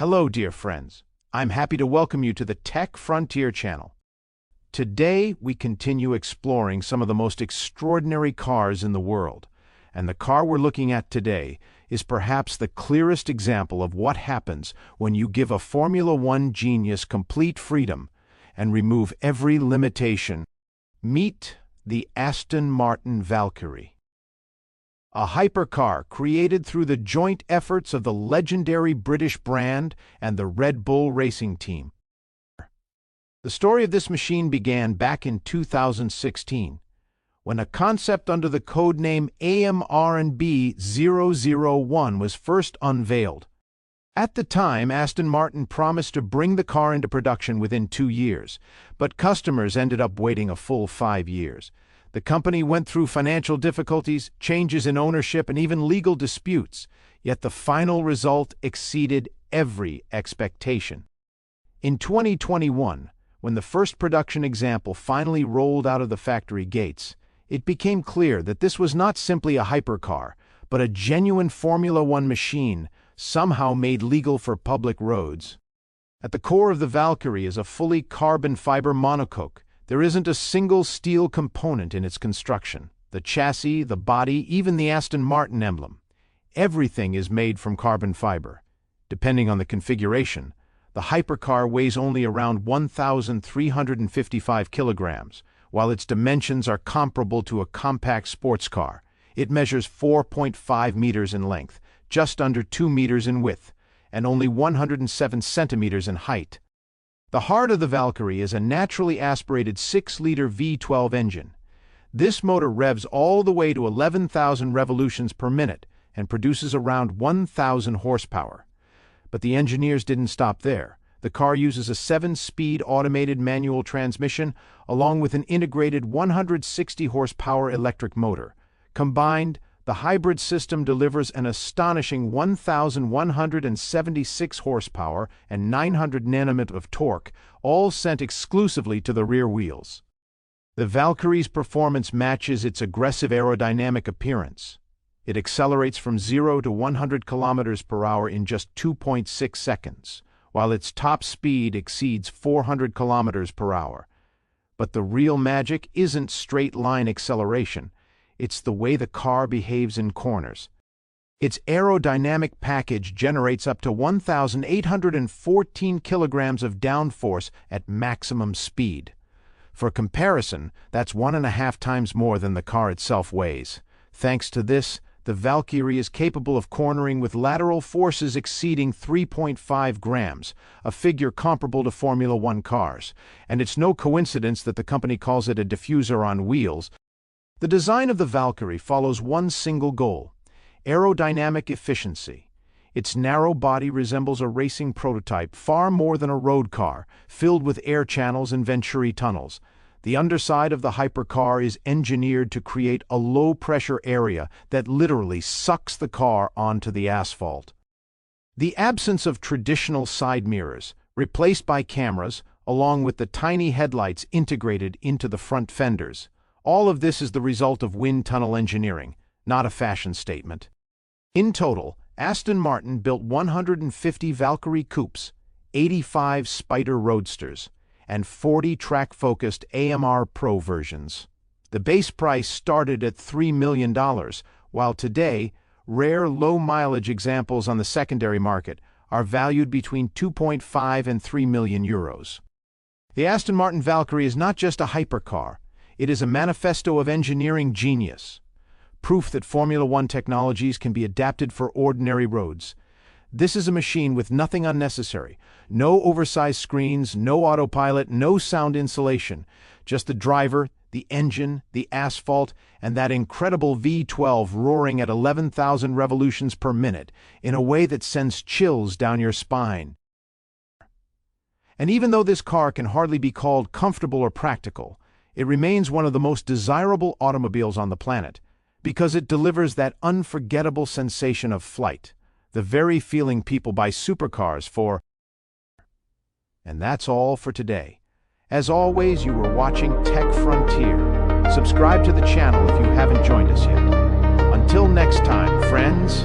Hello, dear friends. I'm happy to welcome you to the Tech Frontier channel. Today, we continue exploring some of the most extraordinary cars in the world, and the car we're looking at today is perhaps the clearest example of what happens when you give a Formula One genius complete freedom and remove every limitation. Meet the Aston Martin Valkyrie. A hypercar created through the joint efforts of the legendary British brand and the Red Bull racing team. The story of this machine began back in 2016, when a concept under the codename AMR B001 was first unveiled. At the time, Aston Martin promised to bring the car into production within 2 years, but customers ended up waiting a full 5 years. The company went through financial difficulties, changes in ownership, and even legal disputes, yet the final result exceeded every expectation. In 2021, when the first production example finally rolled out of the factory gates, it became clear that this was not simply a hypercar, but a genuine Formula One machine, somehow made legal for public roads. At the core of the Valkyrie is a fully carbon fiber monocoque. There isn't a single steel component in its construction. The chassis, the body, even the Aston Martin emblem. Everything is made from carbon fiber. Depending on the configuration, the hypercar weighs only around 1,355 kilograms, while its dimensions are comparable to a compact sports car. It measures 4.5 meters in length, just under 2 meters in width, and only 107 centimeters in height. The heart of the Valkyrie is a naturally aspirated 6-liter V12 engine. This motor revs all the way to 11,000 revolutions per minute and produces around 1,000 horsepower. But the engineers didn't stop there. The car uses a 7-speed automated manual transmission along with an integrated 160 horsepower electric motor. Combined, the hybrid system delivers an astonishing 1,176 horsepower and 900 Nm of torque, all sent exclusively to the rear wheels. The Valkyrie's performance matches its aggressive aerodynamic appearance. It accelerates from 0 to 100 km per hour in just 2.6 seconds, while its top speed exceeds 400 km per hour. But the real magic isn't straight-line acceleration. It's the way the car behaves in corners. Its aerodynamic package generates up to 1,814 kilograms of downforce at maximum speed. For comparison, that's 1.5 times more than the car itself weighs. Thanks to this, the Valkyrie is capable of cornering with lateral forces exceeding 3.5 grams, a figure comparable to Formula One cars. And it's no coincidence that the company calls it a diffuser on wheels. The design of the Valkyrie follows one single goal: aerodynamic efficiency. Its narrow body resembles a racing prototype far more than a road car, filled with air channels and venturi tunnels. The underside of the hypercar is engineered to create a low-pressure area that literally sucks the car onto the asphalt. The absence of traditional side mirrors, replaced by cameras, along with the tiny headlights integrated into the front fenders. All of this is the result of wind tunnel engineering, not a fashion statement. In total, Aston Martin built 150 Valkyrie coupes, 85 Spider roadsters, and 40 track-focused AMR Pro versions. The base price started at $3 million, while today, rare low-mileage examples on the secondary market are valued between 2.5 and 3 million euros. The Aston Martin Valkyrie is not just a hypercar. It is a manifesto of engineering genius, proof that Formula One technologies can be adapted for ordinary roads. This is a machine with nothing unnecessary. No oversized screens, no autopilot, no sound insulation. Just the driver, the engine, the asphalt, and that incredible V12 roaring at 11,000 revolutions per minute in a way that sends chills down your spine. And even though this car can hardly be called comfortable or practical, it remains one of the most desirable automobiles on the planet because it delivers that unforgettable sensation of flight, the very feeling people buy supercars for. And that's all for today. As always, you were watching Tech Frontier. Subscribe to the channel if you haven't joined us yet. Until next time, friends.